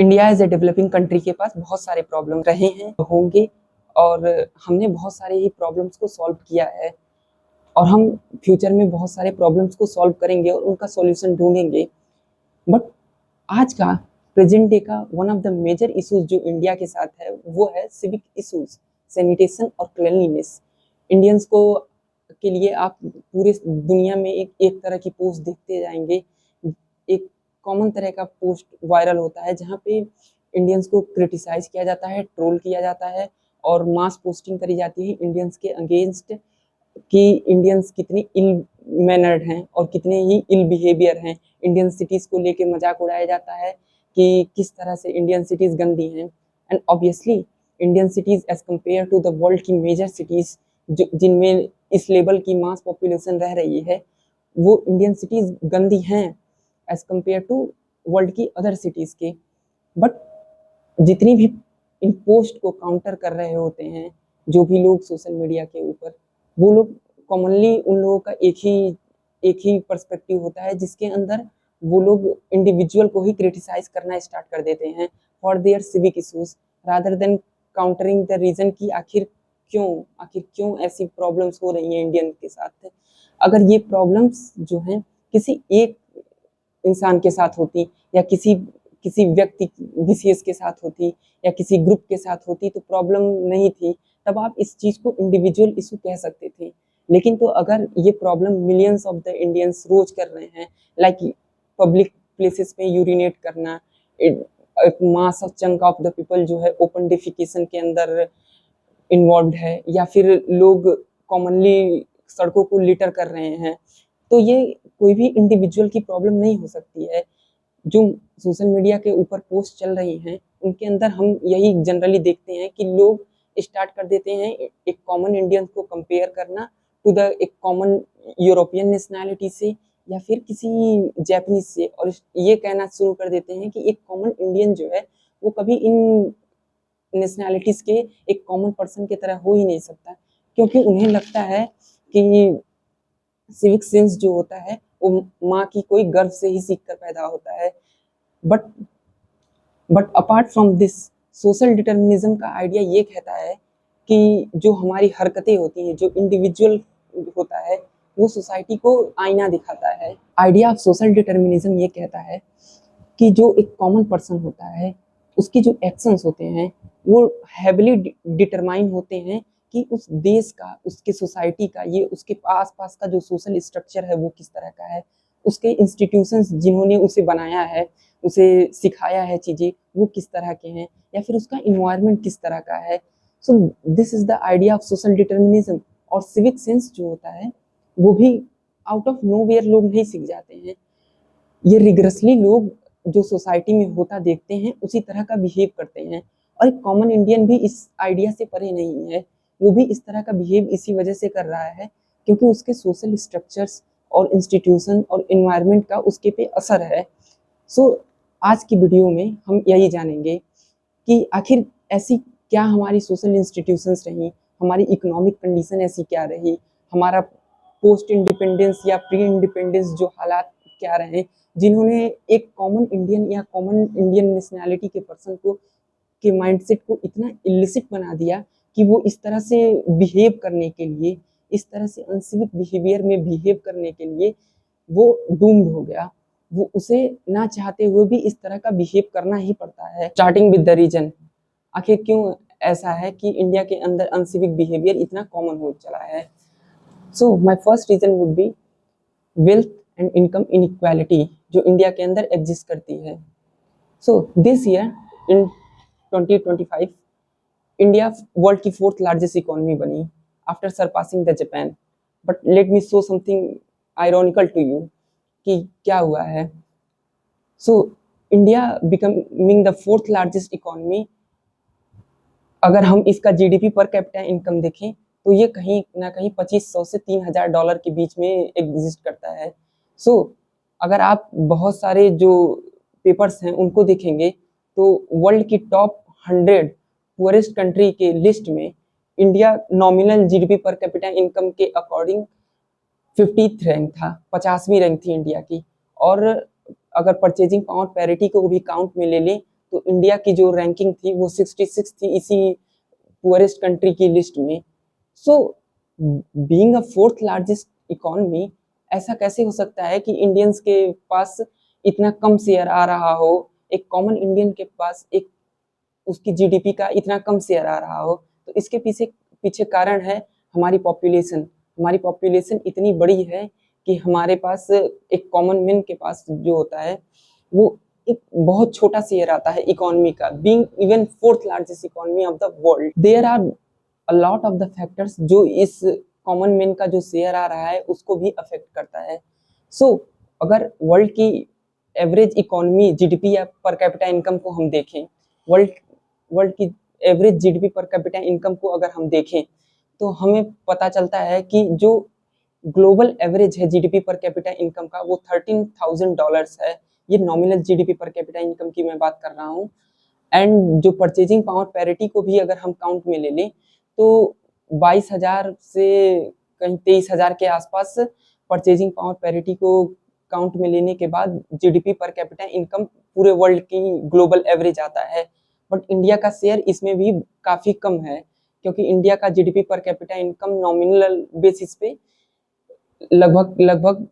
India as a developing country के पास बहुत सारे प्रॉब्लम रहे हैं, होंगे, और हमने बहुत सारे ही प्रॉब्लम्स को सॉल्व किया है और हम फ्यूचर में बहुत सारे प्रॉब्लम्स को सॉल्व करेंगे और उनका सॉल्यूशन ढूंढेंगे। बट आज का प्रेजेंट डे का one of the major issues जो इंडिया के साथ है वो है सिविक इश्यूज, सैनिटेशन और क्लीनलीनेस। इंडियंस को के लिए आप पूरे दुनिया में एक तरह की पोस्ट देखते जाएंगे। एक कॉमन तरह का पोस्ट वायरल होता है जहाँ पे इंडियंस को क्रिटिसाइज किया जाता है, ट्रोल किया जाता है और मास पोस्टिंग करी जाती है इंडियंस के अगेंस्ट कि इंडियंस कितने इल मैनर्ड हैं और कितने ही इल बिहेवियर हैं। इंडियन सिटीज़ को लेके मजाक उड़ाया जाता है कि किस तरह से इंडियन सिटीज़ गंदी हैं। And obviously Indian cities as compare to the world की मेजर सिटीज़ जो जिनमें इस लेवल की मास पॉपुलेशन रह रही है, वो इंडियन सिटीज़ गंदी हैं एज कम्पेयर टू वर्ल्ड की अदर सिटीज़ के। बट जितनी भी इन पोस्ट को काउंटर कर रहे होते हैं जो भी लोग सोशल मीडिया के ऊपर, वो लोग कॉमनली उन लोगों का एक ही पर्सपेक्टिव होता है जिसके अंदर वो लोग इंडिविजुअल को ही क्रिटिसाइज करना स्टार्ट कर देते हैं for their civic issues rather than countering the reason कि आखिर क्यों ऐसी प्रॉब्लम्स हो रही हैं इंडियन के साथ। अगर ये प्रॉब्लम्स जो हैं किसी एक इंसान के साथ होती या किसी व्यक्ति विशेष के साथ होती या किसी ग्रुप के साथ होती तो प्रॉब्लम नहीं थी, तब आप इस चीज़ को इंडिविजुअल इशू कह सकते थे। लेकिन तो अगर ये problem millions of the Indians रोज कर रहे हैं, लाइक पब्लिक प्लेसेस में यूरिनेट करना, एक mass of chunk of the people जो है ओपन डिफिकेशन के अंदर इन्वॉल्व है, या फिर लोग कॉमनली सड़कों को लिटर कर रहे हैं, तो ये कोई भी इंडिविजुअल की प्रॉब्लम नहीं हो सकती है। जो सोशल मीडिया के ऊपर पोस्ट चल रही हैं उनके अंदर हम यही जनरली देखते हैं कि लोग स्टार्ट कर देते हैं एक कॉमन इंडियन को कंपेयर करना टू द एक कॉमन यूरोपियन नेशनैलिटी से या फिर किसी जैपनीज से, और ये कहना शुरू कर देते हैं कि एक कॉमन इंडियन जो है वो कभी इन नेशनैलिटीज के एक कॉमन पर्सन की तरह हो ही नहीं सकता, क्योंकि उन्हें लगता है कि सिविक सेंस जो होता है वो माँ की कोई गर्भ से ही सीख कर पैदा होता है। But apart from this, social determinism का आइडिया ये कहता है कि जो हमारी हरकतें होती हैं, जो इंडिविजुअल होता है, वो सोसाइटी को आईना दिखाता है। आइडिया ऑफ सोशल डिटर्मिनिज्म ये कहता है कि जो एक कॉमन पर्सन होता है उसकी जो एक्शंस होते हैं वो हैविली डिटरमाइन होते हैं कि उस देश का, उसके सोसाइटी का, ये उसके आस पास का जो सोशल स्ट्रक्चर है वो किस तरह का है, उसके इंस्टीट्यूशंस जिन्होंने उसे बनाया है, उसे सिखाया है चीज़ें, वो किस तरह के हैं, या फिर उसका इन्वायरमेंट किस तरह का है। So this is the idea of social determinism. और सिविक सेंस जो होता है वो भी आउट ऑफ नो वेयर लोग नहीं सीख जाते हैं, ये रिग्रेसली लोग जो सोसाइटी में होता देखते हैं उसी तरह का बिहेव करते हैं। और एक कॉमन इंडियन भी इस आइडिया से परे नहीं है, वो भी इस तरह का बिहेव इसी वजह से कर रहा है क्योंकि उसके सोशल स्ट्रक्चर्स और इंस्टीट्यूशन और इन्वायरमेंट का उसके पे असर है। सो आज की वीडियो में हम यही जानेंगे कि आखिर ऐसी क्या हमारी सोशल इंस्टीट्यूशंस रही, हमारी इकोनॉमिक कंडीशन ऐसी क्या रही, हमारा पोस्ट इंडिपेंडेंस या प्री इंडिपेंडेंस जो हालात क्या रहे, जिन्होंने एक कॉमन इंडियन या कॉमन इंडियन नेशनैलिटी के पर्सन को के माइंडसेट को इतना इलिसिट बना दिया कि वो इस तरह से बिहेव करने के लिए, इस तरह से अनसिविक बिहेवियर में बिहेव करने के लिए वो डूम्ड हो गया। वो उसे ना चाहते हुए भी इस तरह का बिहेव करना ही पड़ता है। स्टार्टिंग विद द रीजन, आखिर क्यों ऐसा है कि इंडिया के अंदर अनसिविक बिहेवियर इतना कॉमन हो चला है। So my first reason would be wealth and income inequality जो इंडिया के अंदर एग्जिस्ट करती है। So this year in 2025 India world की 4th लार्जेस्ट इकोनॉमी बनी after surpassing the Japan. But let me show something ironical to you कि क्या हुआ है। सो India becoming the 4th largest economy, अगर हम इसका जीडीपी पर कैपिटा इनकम देखें तो ये कहीं ना कहीं 2500 से $3000 के बीच में एग्जिस्ट करता है। सो अगर आप बहुत सारे जो पेपर्स हैं उनको देखेंगे तो वर्ल्ड की टॉप 100 पुअरेस्ट कंट्री के लिस्ट में India nominal GDP per capita income के अकॉर्डिंग 50th रैंक था, 50वीं रैंक थी इंडिया की। और अगर परचेजिंग पावर पैरिटी को भी काउंट में ले लें तो इंडिया की जो रैंकिंग थी वो 66 थी इसी पुअरेस्ट कंट्री की लिस्ट में। So being a fourth largest economy, ऐसा कैसे हो सकता है कि इंडियंस के पास इतना कम शेयर आ रहा हो, एक कॉमन इंडियन के पास एक उसकी जीडीपी का इतना कम शेयर आ रहा हो। तो इसके पीछे पीछे कारण है हमारी पॉपुलेशन। हमारी पॉपुलेशन इतनी बड़ी है कि हमारे पास एक कॉमन मैन के पास जो होता है वो एक बहुत छोटा शेयर आता है इकोनॉमी का, being even fourth largest economy of the world. There are a lot of the factors जो इस कॉमन मैन का जो शेयर आ रहा है उसको भी अफेक्ट करता है। सो अगर वर्ल्ड की एवरेज इकोनॉमी जीडीपी या पर कैपिटा इनकम को हम देखें, वर्ल्ड वर्ल्ड की average GDP per capita income को अगर हम देखें तो हमें पता चलता है कि जो ग्लोबल एवरेज है जीडीपी पर कैपिटा इनकम का वो $13,000 है। ये nominal GDP per capita income की मैं बात कर रहा हूँ। एंड जो परचेजिंग पावर पैरिटी को भी अगर हम काउंट में ले लें तो 22,000 से कहीं 23,000 के आसपास परचेजिंग पावर पैरिटी को काउंट में लेने के बाद जीडीपी पर कैपिटा इनकम पूरे वर्ल्ड की ग्लोबल एवरेज आता है। बट इंडिया का शेयर इसमें भी काफ़ी कम है, क्योंकि इंडिया का GDP per capita income nominal basis पे लगभग लगभग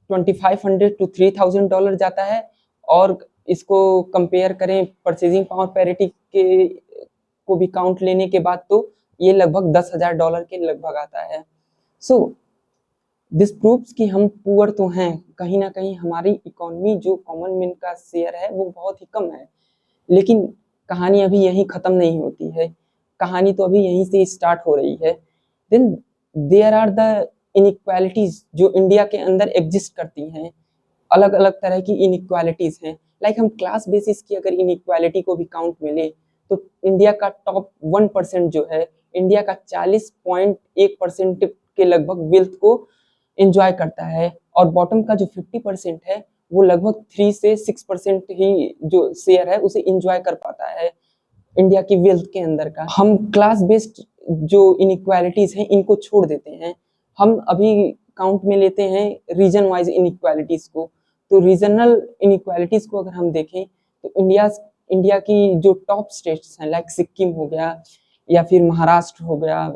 2500 to $3,000 जाता है। और इसको कंपेयर करें परचेजिंग पावर पैरिटी के को भी काउंट लेने के बाद तो ये लगभग $10,000 के लगभग आता है। सो दिस प्रूव्स कि हम पुअर तो हैं, कहीं ना कहीं हमारी इकोनॉमी जो कॉमन मैन का शेयर है वो बहुत ही कम है। लेकिन कहानी अभी यहीं ख़त्म नहीं होती है, कहानी तो अभी यहीं से स्टार्ट हो रही है। Then there are the inequalities जो इंडिया के अंदर एग्जिस्ट करती हैं। अलग अलग तरह की इनइक्वालिटीज हैं। लाइक हम क्लास बेसिस की अगर इनइक्वालिटी को भी काउंट में ले तो इंडिया का टॉप 1% जो है, इंडिया का 40.1% के लगभग वेल्थ को एंजॉय करता है, और बॉटम का जो 50% है वो लगभग 3 से 6% ही जो शेयर है उसे एंजॉय कर पाता है इंडिया की वेल्थ के अंदर का। हम क्लास बेस्ड जो इनइक्वालिटीज हैं इनको छोड़ देते हैं, हम अभी काउंट में लेते हैं रीजन वाइज इनइक्वालिटीज को। तो रीजनल इनइक्वालिटीज को अगर हम देखें तो इंडिया की जो टॉप स्टेट्स हैं लाइक सिक्किम हो गया या फिर महाराष्ट्र हो गया,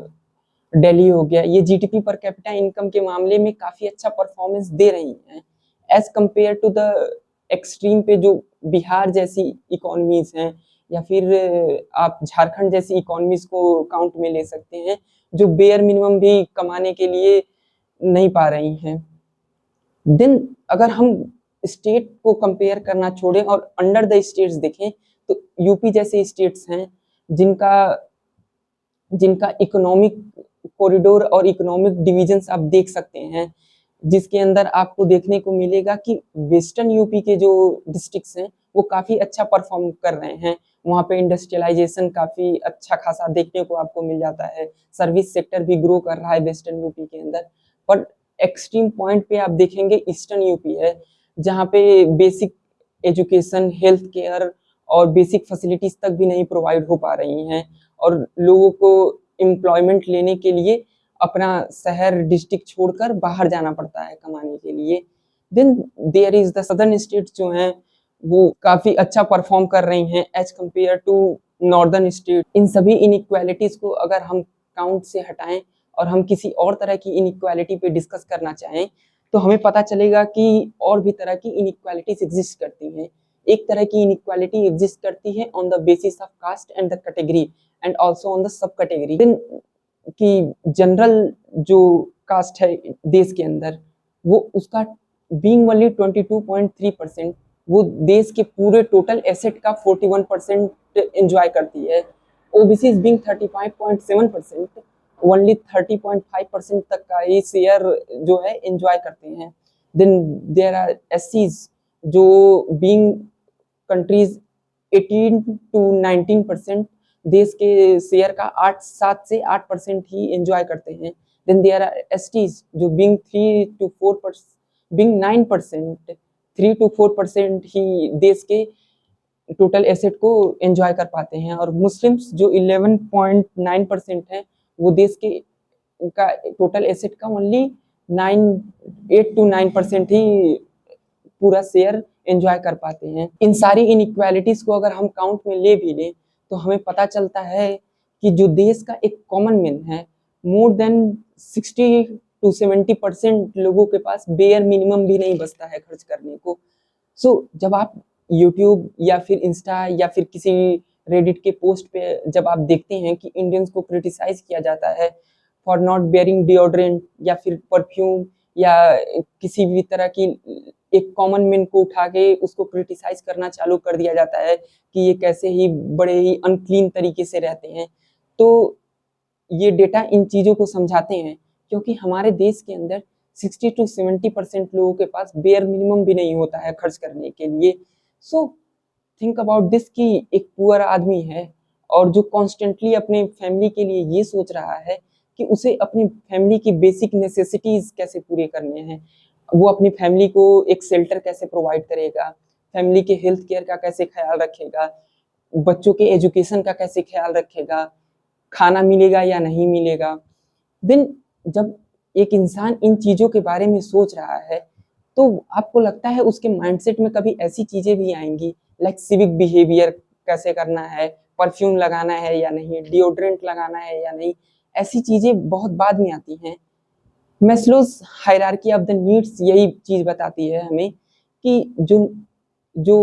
दिल्ली हो गया, ये जीडीपी पर कैपिटा इनकम के मामले में काफी अच्छा परफॉर्मेंस दे रही हैं as compare to the extreme पे जो बिहार जैसी इकोनॉमीज हैं, या फिर आप झारखंड जैसी इकोनॉमीज को काउंट में ले सकते हैं जो बेयर मिनिमम भी कमाने के लिए नहीं पा रही हैं। देन अगर हम स्टेट को कंपेयर करना छोड़ें और अंडर द स्टेट्स देखें तो यूपी जैसे स्टेट्स हैं जिनका जिनका इकोनॉमिक कॉरिडोर और इकोनॉमिक डिविजन्स आप देख सकते हैं, जिसके अंदर आपको देखने को मिलेगा कि वेस्टर्न यूपी के जो डिस्ट्रिक्ट्स हैं वो काफ़ी अच्छा परफॉर्म कर रहे हैं। वहाँ पे इंडस्ट्रियलाइजेशन काफ़ी अच्छा खासा देखने को आपको मिल जाता है, सर्विस सेक्टर भी ग्रो कर रहा है वेस्टर्न यूपी के अंदर। पर एक्सट्रीम पॉइंट पे आप देखेंगे ईस्टर्न यूपी है, जहाँ पे बेसिक एजुकेशन, हेल्थ केयर और बेसिक फैसिलिटीज तक भी नहीं प्रोवाइड हो पा रही हैं, और लोगों को एम्प्लॉयमेंट लेने के लिए अपना शहर डिस्ट्रिक्ट छोड़कर बाहर जाना पड़ता है कमाने के लिए। Then there is the southern state जो हैं वो काफ़ी अच्छा परफॉर्म कर रही हैं as compare to northern state. इन सभी इनइक्वालिटीज़ को अगर हम काउंट से हटाएं और हम किसी और तरह की इनइक्वालिटी पे डिस्कस करना चाहें तो हमें पता चलेगा कि और भी तरह की इनइक्वालिटीज एग्जिस्ट करती हैं। एक तरह की इनइक्वालिटी एग्जिस्ट करती है on the basis of caste and the category and also on the sub category. कि जनरल जो कास्ट है देश के अंदर वो उसका बीइंग ओनली 22.3%, वो देश के पूरे टोटल एसेट का 41% एंजॉय करती है। ओबीसी बीइंग 35.7%, ओनली 30.5% तक का ये शेयर जो है एंजॉय करते हैं। देन देयर आर एससीज जो बीइंग कंट्रीज 18 to 19% देश के शेयर का 7 से 8% ही एंजॉय करते हैं। देन देयर आर एसटीज जो बीइंग 3 to 4% ही देश के टोटल एसेट को एंजॉय कर पाते हैं, और मुस्लिम्स जो 11.9% है वो देश के का टोटल एसेट का ओनली 8 to 9% ही पूरा शेयर एंजॉय कर पाते हैं। इन सारी इनइक्वालिटीज को अगर हम काउंट में ले भी लें तो हमें पता चलता है कि जो देश का एक कॉमन मैन है, मोर देन 60 to 70% लोगों के पास बेयर मिनिमम भी नहीं बचता है खर्च करने को। जब आप यूट्यूब या फिर इंस्टा या फिर किसी रेडिट के पोस्ट पे जब आप देखते हैं कि इंडियंस को क्रिटिसाइज किया जाता है फॉर नॉट बेयरिंग डिओड्रेंट या फिर परफ्यूम, या किसी भी तरह की एक कॉमन मैन को उठा के उसको क्रिटिसाइज करना चालू कर दिया जाता है कि ये कैसे ही बड़े ही अनक्लीन तरीके से रहते हैं, तो ये डेटा इन चीज़ों को समझाते हैं, क्योंकि हमारे देश के अंदर 60 to 70% लोगों के पास बेयर मिनिमम भी नहीं होता है खर्च करने के लिए। थिंक अबाउट दिस कि एक पुअर आदमी है और जो कॉन्स्टेंटली अपने फैमिली के लिए ये सोच रहा है कि उसे अपनी फैमिली की बेसिक नेसेसिटीज कैसे पूरे करने हैं, वो अपनी फैमिली को एक शेल्टर कैसे प्रोवाइड करेगा, फैमिली के हेल्थ केयर का कैसे ख्याल रखेगा, बच्चों के एजुकेशन का कैसे ख्याल रखेगा, खाना मिलेगा या नहीं मिलेगा। देन जब एक इंसान इन चीज़ों के बारे में सोच रहा है तो आपको लगता है उसके माइंडसेट में कभी ऐसी चीज़ें भी आएंगी लाइक सिविक बिहेवियर कैसे करना है, परफ्यूम लगाना है या नहीं, डिओड्रेंट लगाना है या नहीं, ऐसी चीज़ें बहुत बाद में आती हैं। Maslow's hierarchy of the needs यही चीज़ बताती है हमें कि जो जो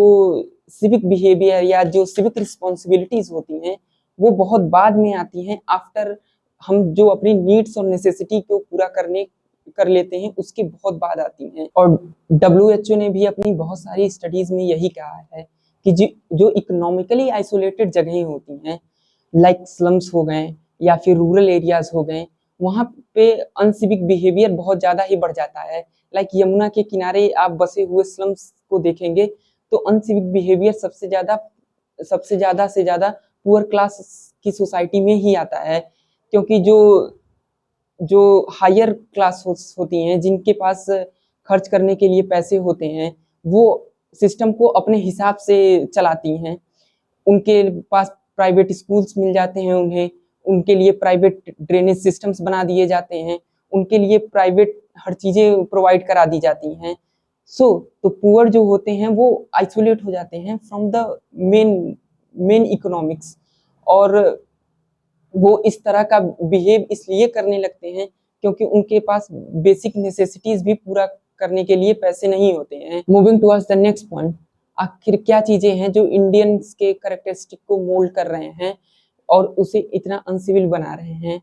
सिविक बिहेवियर या जो सिविक रिस्पॉन्सिबिलिटीज होती हैं वो बहुत बाद में आती हैं, आफ्टर हम जो अपनी नीड्स और नेसेसिटी को पूरा कर लेते हैं उसके बहुत बाद आती हैं। और WHO ने भी अपनी बहुत सारी स्टडीज में यही कहा है कि जो इकोनॉमिकली आइसोलेटेड जगहें होती हैं लाइक स्लम्स हो गए या फिर रूरल एरियाज हो गए, वहाँ पे अनसिविक बिहेवियर बहुत ज़्यादा ही बढ़ जाता है। लाइक यमुना के किनारे आप बसे हुए स्लम्स को देखेंगे तो अनसिविक बिहेवियर सबसे ज़्यादा से ज़्यादा पुअर क्लास की सोसाइटी में ही आता है, क्योंकि जो हायर क्लास होती हैं जिनके पास खर्च करने के लिए पैसे होते हैं वो सिस्टम को अपने हिसाब से चलाती हैं। उनके पास प्राइवेट स्कूल्स मिल जाते हैं, उनके लिए प्राइवेट ड्रेनेज सिस्टम्स बना दिए जाते हैं, उनके लिए प्राइवेट हर चीज़ें प्रोवाइड करा दी जाती हैं। तो पुअर जो होते हैं वो आइसोलेट हो जाते हैं फ्रॉम द मेन इकोनॉमिक्स, और वो इस तरह का बिहेव इसलिए करने लगते हैं क्योंकि उनके पास बेसिक नेसेसिटीज भी पूरा करने के लिए पैसे नहीं होते हैं। Moving towards the next point, आखिर क्या चीजें हैं जो इंडियंस के कैरेक्टरिस्टिक को मोल्ड कर रहे हैं और उसे इतना अनसिविल बना रहे हैं।